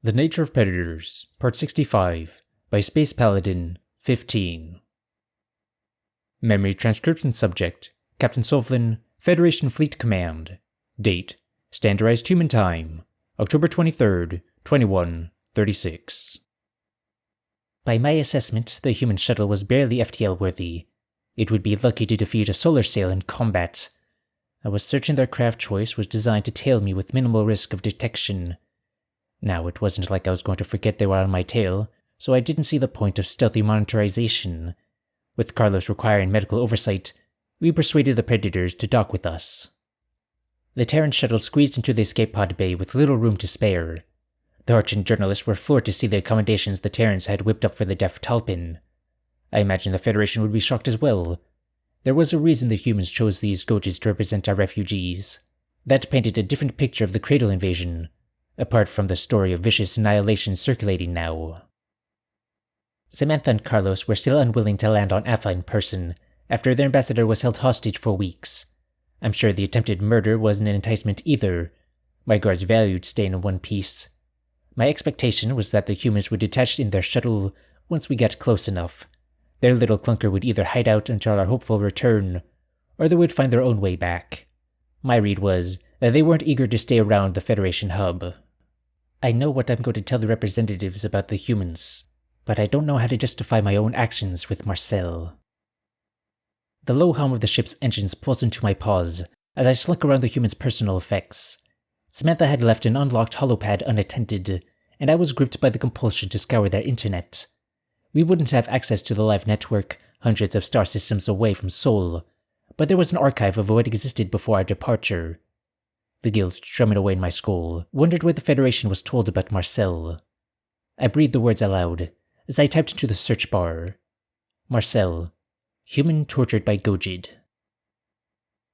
The Nature of Predators, Part 65, by Space Paladin 15. Memory transcription subject, Captain Sovlin, Federation Fleet Command. Date, Standardized Human Time, October 23rd, 2136. By my assessment, the human shuttle was barely FTL worthy. It would be lucky to defeat a solar sail in combat. I was certain their craft choice was designed to tail me with minimal risk of detection. Now, it wasn't like I was going to forget they were on my tail, so I didn't see the point of stealthy monitorization. With Carlos requiring medical oversight, we persuaded the Predators to dock with us. The Terran shuttle squeezed into the escape pod bay with little room to spare. The Archon journalists were floored to see the accommodations the Terrans had whipped up for the deaf Talpin. I imagine the Federation would be shocked as well. There was a reason the humans chose these Goges to represent our refugees. That painted a different picture of the Cradle invasion, apart from the story of vicious annihilation circulating now. Samantha and Carlos were still unwilling to land on Alpha in person after their ambassador was held hostage for weeks. I'm sure the attempted murder wasn't an enticement either. My guards valued staying in one piece. My expectation was that the humans would detach in their shuttle once we got close enough. Their little clunker would either hide out until our hopeful return, or they would find their own way back. My read was that they weren't eager to stay around the Federation hub. I know what I'm going to tell the representatives about the humans, but I don't know how to justify my own actions with Marcel. The low hum of the ship's engines pulsed into my paws as I slunk around the humans' personal effects. Samantha had left an unlocked holopad unattended, and I was gripped by the compulsion to scour their internet. We wouldn't have access to the live network hundreds of star systems away from Sol, but there was an archive of what existed before our departure. The guilt strumming away in my skull wondered what the Federation was told about Marcel. I breathed the words aloud as I typed into the search bar. Marcel, human tortured by Gojid.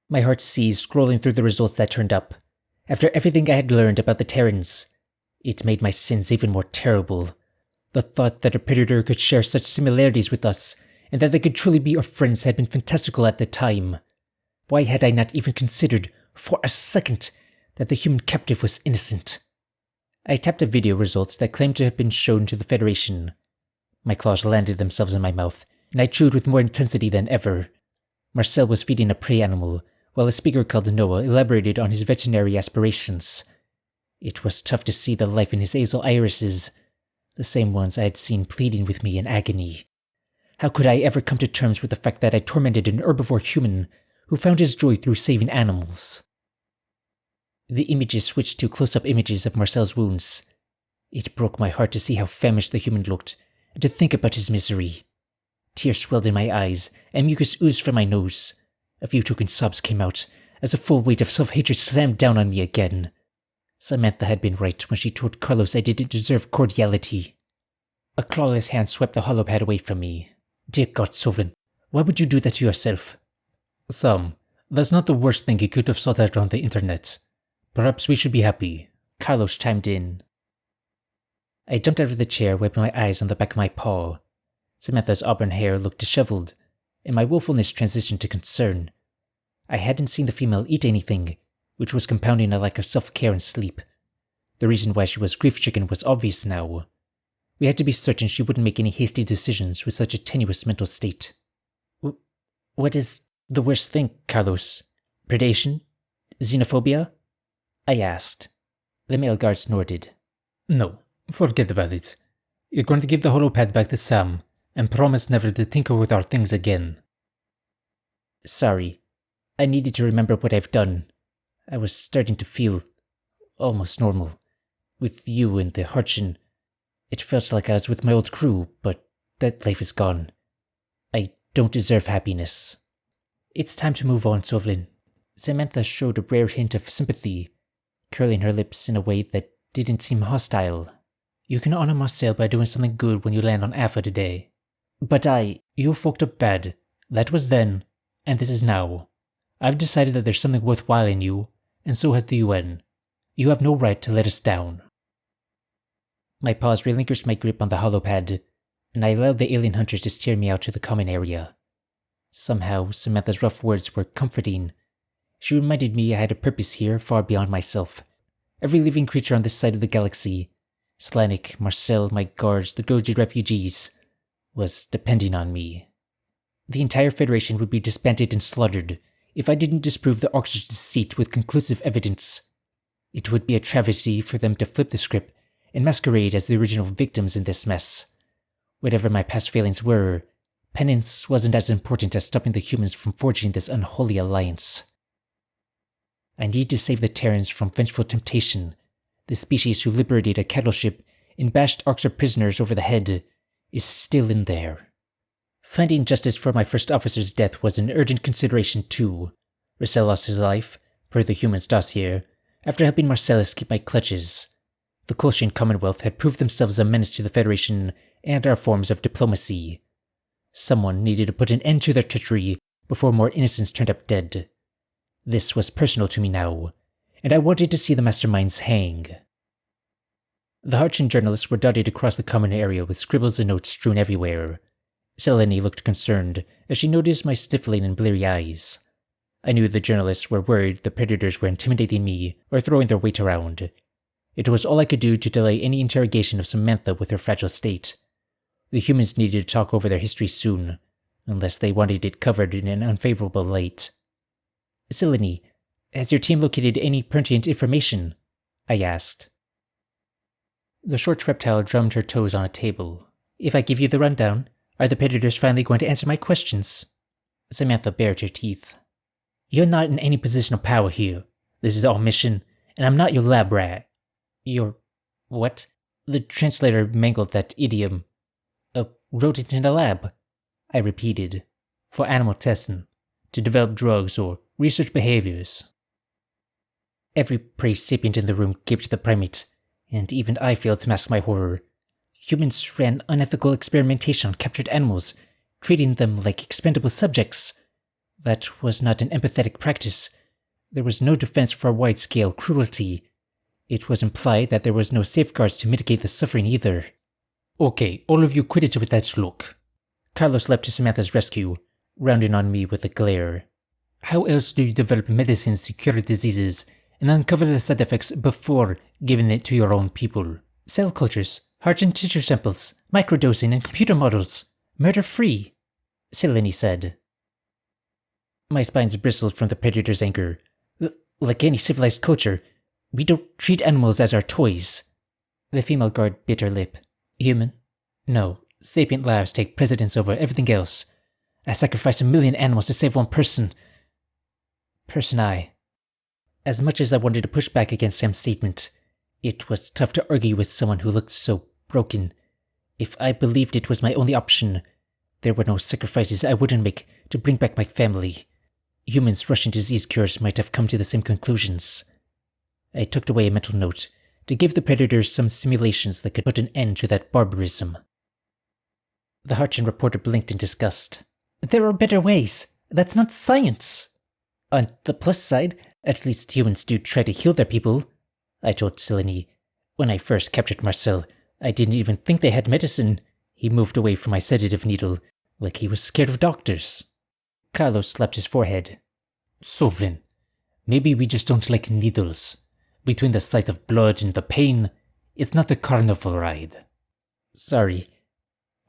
My heart seized scrolling through the results that turned up. After everything I had learned about the Terrans, it made my sins even more terrible. The thought that a predator could share such similarities with us, and that they could truly be our friends, had been fantastical at the time. Why had I not even considered, for a second, that the human captive was innocent? I tapped the video results that claimed to have been shown to the Federation. My claws landed themselves in my mouth, and I chewed with more intensity than ever. Marcel was feeding a prey animal, while a speaker called Noah elaborated on his veterinary aspirations. It was tough to see the life in his hazel irises, the same ones I had seen pleading with me in agony. How could I ever come to terms with the fact that I tormented an herbivore human who found his joy through saving animals? The images switched to close-up images of Marcel's wounds. It broke my heart to see how famished the human looked, and to think about his misery. Tears swelled in my eyes, and mucus oozed from my nose. A few token sobs came out, as the full weight of self-hatred slammed down on me again. Samantha had been right when she told Carlos I didn't deserve cordiality. A clawless hand swept the holopad away from me. Dear God, Sovlin, why would you do that to yourself? Sam, that's not the worst thing you could have sought out on the internet. Perhaps we should be happy, Carlos chimed in. I jumped out of the chair, wiping my eyes on the back of my paw. Samantha's auburn hair looked disheveled, and my willfulness transitioned to concern. I hadn't seen the female eat anything, which was compounding a lack of self-care and sleep. The reason why she was grief-stricken was obvious now. We had to be certain she wouldn't make any hasty decisions with such a tenuous mental state. What is the worst thing, Carlos? Predation? Xenophobia? I asked. The male guard snorted. No, forget about it. You're going to give the holopad back to Sam, and promise never to tinker with our things again. Sorry. I needed to remember what I've done. I was starting to feel almost normal. With you and the Harchin, it felt like I was with my old crew, but that life is gone. I don't deserve happiness. It's time to move on, Sovlin. Samantha showed a rare hint of sympathy, curling her lips in a way that didn't seem hostile. You can honor Marcel by doing something good when you land on Alpha today. But you fucked up bad. That was then, and this is now. I've decided that there's something worthwhile in you, and so has the UN. You have no right to let us down. My paws relinquished my grip on the holopad, and I allowed the alien hunters to steer me out to the common area. Somehow, Samantha's rough words were comforting. She reminded me I had a purpose here far beyond myself. Every living creature on this side of the galaxy, Slanik, Marcel, my guards, the Goji refugees, was depending on me. The entire Federation would be disbanded and slaughtered if I didn't disprove the Arc's deceit with conclusive evidence. It would be a travesty for them to flip the script and masquerade as the original victims in this mess. Whatever my past failings were, penance wasn't as important as stopping the humans from forging this unholy alliance. I need to save the Terrans from vengeful temptation. The species who liberated a cattle ship and bashed Arxer prisoners over the head is still in there. Finding justice for my first officer's death was an urgent consideration too. Russell lost his life, per the human's dossier, after helping Marcel escape my clutches. The Kolshian Commonwealth had proved themselves a menace to the Federation and our forms of diplomacy. Someone needed to put an end to their treachery before more innocents turned up dead. This was personal to me now, and I wanted to see the masterminds hang. The Harchin journalists were dotted across the common area with scribbles and notes strewn everywhere. Selene looked concerned as she noticed my stifling and bleary eyes. I knew the journalists were worried the predators were intimidating me or throwing their weight around. It was all I could do to delay any interrogation of Samantha with her fragile state. The humans needed to talk over their history soon, unless they wanted it covered in an unfavorable light. Selene, has your team located any pertinent information? I asked. The short reptile drummed her toes on a table. If I give you the rundown, are the predators finally going to answer my questions? Samantha bared her teeth. You're not in any position of power here. This is our mission, and I'm not your lab rat. Your... what? The translator mangled that idiom. A rodent in a lab, I repeated. For animal testing, to develop drugs or research behaviors. Every prey sapient in the room gaped the primate, and even I failed to mask my horror. Humans ran unethical experimentation on captured animals, treating them like expendable subjects. That was not an empathetic practice. There was no defense for wide-scale cruelty. It was implied that there was no safeguards to mitigate the suffering either. Okay, all of you quit it with that look. Carlos leapt to Samantha's rescue, rounding on me with a glare. How else do you develop medicines to cure diseases and uncover the side effects before giving it to your own people? Cell cultures, heart and tissue samples, microdosing and computer models. Murder-free, Selene said. My spines bristled from the predator's anger. Like any civilized culture, we don't treat animals as our toys. The female guard bit her lip. Human? No, sapient labs take precedence over everything else. I sacrificed 1 million animals to save one person. As much as I wanted to push back against Sam's statement, it was tough to argue with someone who looked so broken. If I believed it was my only option, there were no sacrifices I wouldn't make to bring back my family. Humans rushing disease cures might have come to the same conclusions. I tucked away a mental note to give the predators some simulations that could put an end to that barbarism. The Harchin reporter blinked in disgust. There are better ways. That's not science. On the plus side, at least humans do try to heal their people, I told Selene. When I first captured Marcel, I didn't even think they had medicine. He moved away from my sedative needle, like he was scared of doctors. Carlos slapped his forehead. Sovereign, maybe we just don't like needles. Between the sight of blood and the pain, it's not a carnival ride. Sorry,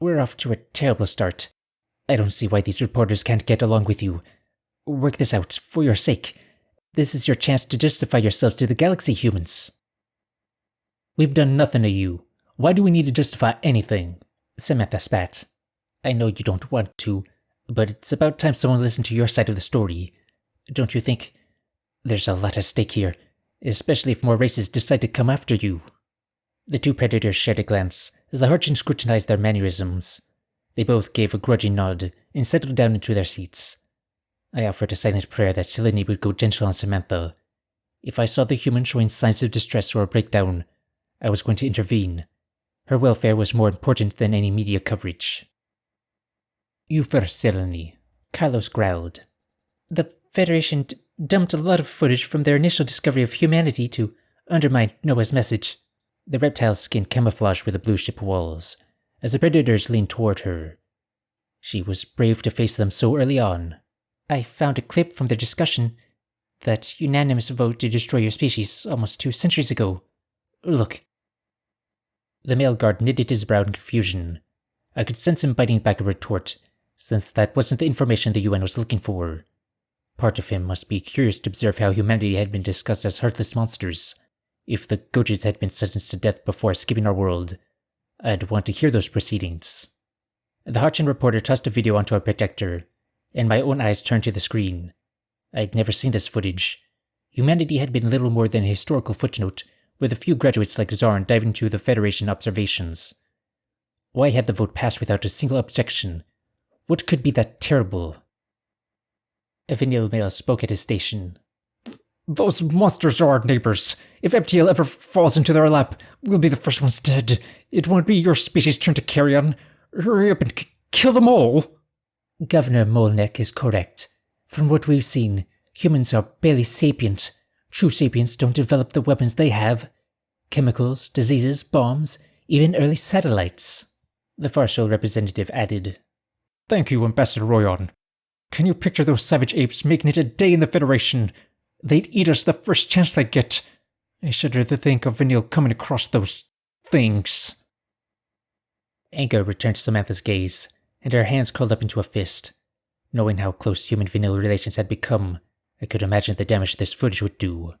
we're off to a terrible start. I don't see why these reporters can't get along with you. Work this out, for your sake. This is your chance to justify yourselves to the galaxy, humans. We've done nothing to you. Why do we need to justify anything? Samantha spat. I know you don't want to, but it's about time someone listened to your side of the story. Don't you think? There's a lot at stake here, especially if more races decide to come after you. The two predators shared a glance as the Harchin scrutinized their mannerisms. They both gave a grudging nod and settled down into their seats. I offered a silent prayer that Selene would go gentle on Samantha. If I saw the human showing signs of distress or a breakdown, I was going to intervene. Her welfare was more important than any media coverage. You first, Selene, Carlos growled. The Federation dumped a lot of footage from their initial discovery of humanity to undermine Noah's message. The reptile's skin camouflaged with the blue ship walls, as the predators leaned toward her. She was brave to face them so early on. I found a clip from their discussion, that unanimous vote to destroy your species almost 2 centuries ago. Look. The male guard knitted his brow in confusion. I could sense him biting back a retort, since that wasn't the information the UN was looking for. Part of him must be curious to observe how humanity had been discussed as heartless monsters. If the Gojins had been sentenced to death before escaping our world, I'd want to hear those proceedings. The Harchin reporter tossed a video onto a projector, and my own eyes turned to the screen. I'd never seen this footage. Humanity had been little more than a historical footnote, with a few graduates like Zarn diving into the Federation observations. Why had the vote passed without a single objection? What could be that terrible? A Vanille male spoke at his station. "Those monsters are our neighbors. If FTL ever falls into their lap, we'll be the first ones dead. It won't be your species' turn to carry on. Hurry up and kill them all." Governor Molnek is correct. From what we've seen, humans are barely sapient. True sapients don't develop the weapons they have. Chemicals, diseases, bombs, even early satellites. The Farsoul representative added. "Thank you, Ambassador Royon. Can you picture those savage apes making it a day in the Federation? They'd eat us the first chance they get. I shudder to think of Vanille coming across those things." Anger returned to Samantha's gaze, and her hands curled up into a fist. Knowing how close human-Vanille relations had become, I could imagine the damage this footage would do.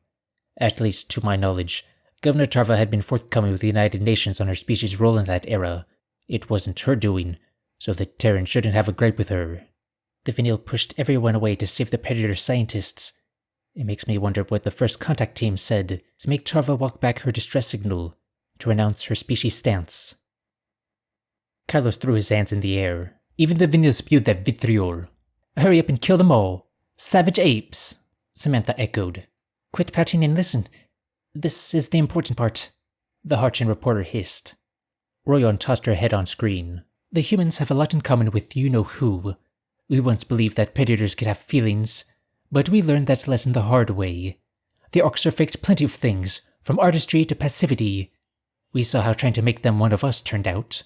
At least, to my knowledge, Governor Tarva had been forthcoming with the United Nations on her species' role in that era. It wasn't her doing, so the Terran shouldn't have a gripe with her. The Vanille pushed everyone away to save the Predator scientists. It makes me wonder what the first contact team said to make Tarva walk back her distress signal, to announce her species' stance. Carlos threw his hands in the air. Even the Vanille spewed that vitriol. "Hurry up and kill them all. Savage apes," Samantha echoed. "Quit pouting and listen. This is the important part," the Harchin reporter hissed. Royon tossed her head on screen. "The humans have a lot in common with you-know-who. We once believed that predators could have feelings, but we learned that lesson the hard way. The Orcs are faked plenty of things, from artistry to passivity. We saw how trying to make them one of us turned out."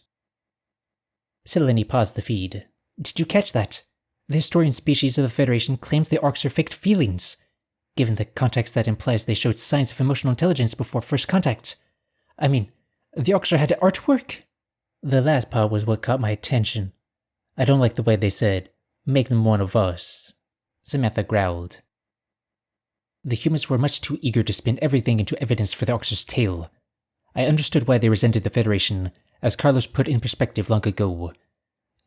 Sileni paused the feed. "Did you catch that? The historian species of the Federation claims the Orcs are faked feelings. Given the context, that implies they showed signs of emotional intelligence before first contact. I mean, the Orcs had artwork?" The last part was what caught my attention. "I don't like the way they said, 'make them one of us,'" Samantha growled. The humans were much too eager to spin everything into evidence for the Orcs' tale. I understood why they resented the Federation, as Carlos put in perspective long ago.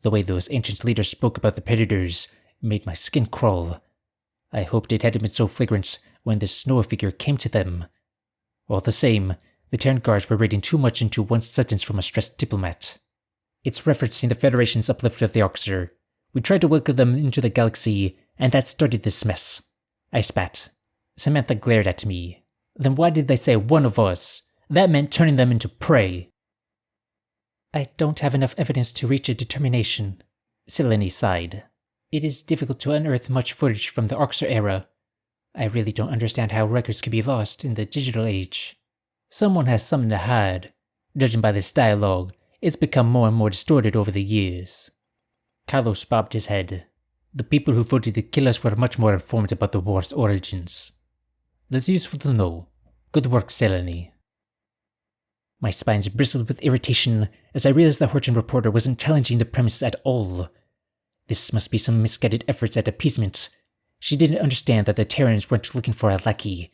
The way those ancient leaders spoke about the Predators made my skin crawl. I hoped it hadn't been so flagrant when this Snow figure came to them. All the same, the Terran guards were reading too much into one sentence from a stressed diplomat. "It's referencing the Federation's uplift of the Orcs. We tried to welcome them into the galaxy, and that started this mess," I spat. Samantha glared at me. "Then why did they say one of us? That meant turning them into prey." "I don't have enough evidence to reach a determination," Sileni sighed. "It is difficult to unearth much footage from the Orcs era. I really don't understand how records could be lost in the digital age. Someone has something to hide. Judging by this dialogue, it's become more and more distorted over the years." Carlos bobbed his head. "The people who voted to kill us were much more informed about the war's origins. That's useful to know. Good work, Selene." My spines bristled with irritation as I realized the Harchin reporter wasn't challenging the premise at all. This must be some misguided efforts at appeasement. She didn't understand that the Terrans weren't looking for a lackey.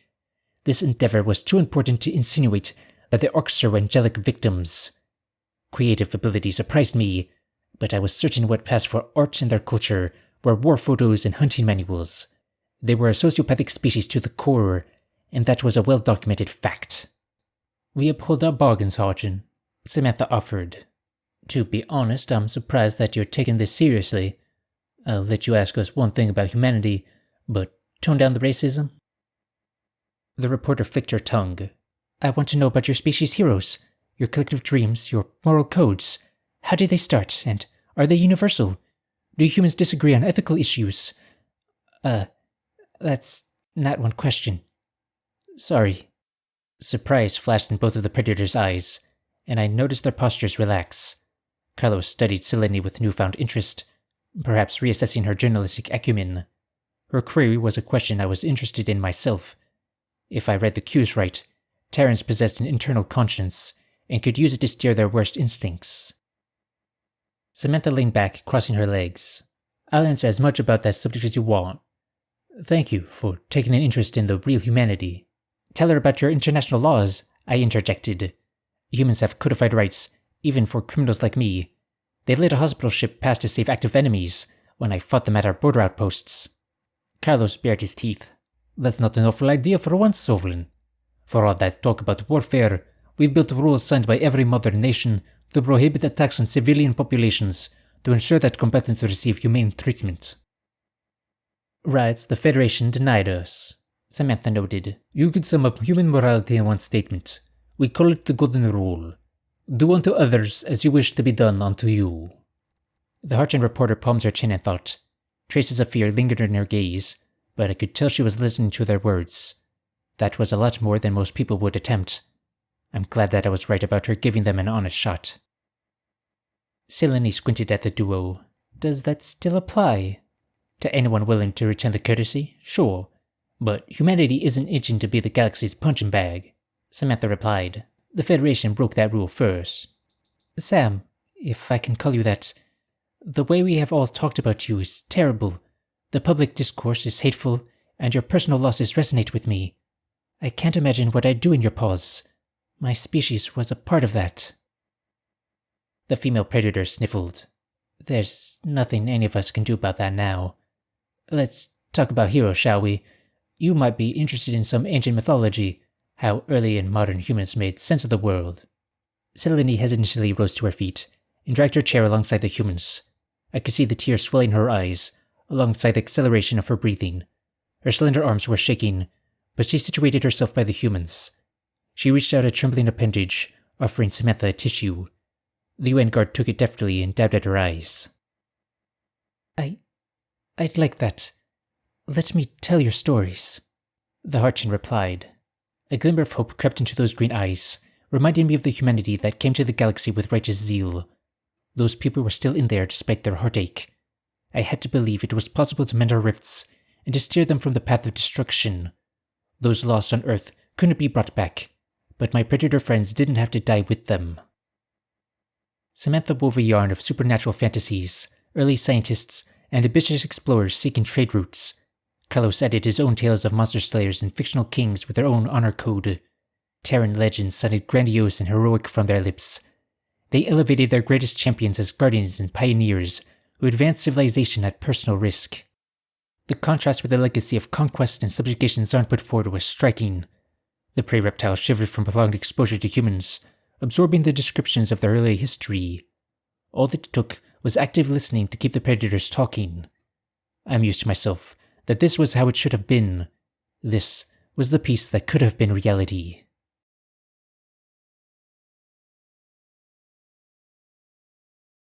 This endeavor was too important to insinuate that the Orcs were angelic victims. Creative ability surprised me, but I was certain what passed for art in their culture were war photos and hunting manuals. They were a sociopathic species to the core, and that was a well-documented fact. "We uphold our bargains, Harchin," Samantha offered. "To be honest, I'm surprised that you're taking this seriously. I'll let you ask us one thing about humanity, but tone down the racism." The reporter flicked her tongue. "I want to know about your species' heroes, your collective dreams, your moral codes. How did they start, and are they universal? Do humans disagree on ethical issues?" That's not one question. Sorry." Surprise flashed in both of the Predator's eyes, and I noticed their postures relax. Carlos studied Selene with newfound interest, perhaps reassessing her journalistic acumen. Her query was a question I was interested in myself. If I read the cues right, Terrans possessed an internal conscience, and could use it to steer their worst instincts. Samantha leaned back, crossing her legs. I'll answer as much about that subject as you want. Thank you for taking an interest in the real humanity. Tell her about your international laws, I interjected. Humans have codified rights, even for criminals like me. They let a hospital ship pass to save active enemies when I fought them at our border outposts. Carlos bared his teeth. That's not an awful idea for once, Sovlin. For all that talk about warfare, we've built rules signed by every modern nation to prohibit attacks on civilian populations to ensure that combatants receive humane treatment. Rights the Federation denied us, Samantha noted. You could sum up human morality in one statement. We call it the Golden Rule. Do unto others as you wish to be done unto you. The Harchan reporter palmed her chin and thought. Traces of fear lingered in her gaze, but I could tell she was listening to their words. That was a lot more than most people would attempt. I'm glad that I was right about her giving them an honest shot. Selene squinted at the duo. Does that still apply? To anyone willing to return the courtesy, sure. But humanity isn't itching to be the galaxy's punching bag, Samantha replied. The Federation broke that rule first. Sam, if I can call you that, the way we have all talked about you is terrible. The public discourse is hateful, and your personal losses resonate with me. I can't imagine what I'd do in your paws. My species was a part of that. The female predator sniffled. There's nothing any of us can do about that now. Let's talk about heroes, shall we? You might be interested in some ancient mythology, how early and modern humans made sense of the world. Selene hesitantly rose to her feet and dragged her chair alongside the humans. I could see the tears swelling her eyes, alongside the acceleration of her breathing. Her slender arms were shaking, but she situated herself by the humans. She reached out a trembling appendage, offering Samantha a tissue. The UN guard took it deftly and dabbed at her eyes. I'd like that. Let me tell your stories, the Harchan replied. A glimmer of hope crept into those green eyes, reminding me of the humanity that came to the galaxy with righteous zeal. Those people were still in there despite their heartache. I had to believe it was possible to mend our rifts and to steer them from the path of destruction. Those lost on Earth couldn't be brought back, but my predator friends didn't have to die with them. Samantha wove a yarn of supernatural fantasies, early scientists, and ambitious explorers seeking trade routes. Carlos added his own tales of monster slayers and fictional kings with their own honor code. Terran legends sounded grandiose and heroic from their lips. They elevated their greatest champions as guardians and pioneers who advanced civilization at personal risk. The contrast with the legacy of conquest and subjugation Zarn put forward was striking. The prey reptile shivered from prolonged exposure to humans, absorbing the descriptions of their early history. All that it took was active listening to keep the predators talking. I amused myself that this was how it should have been. This was the piece that could have been reality.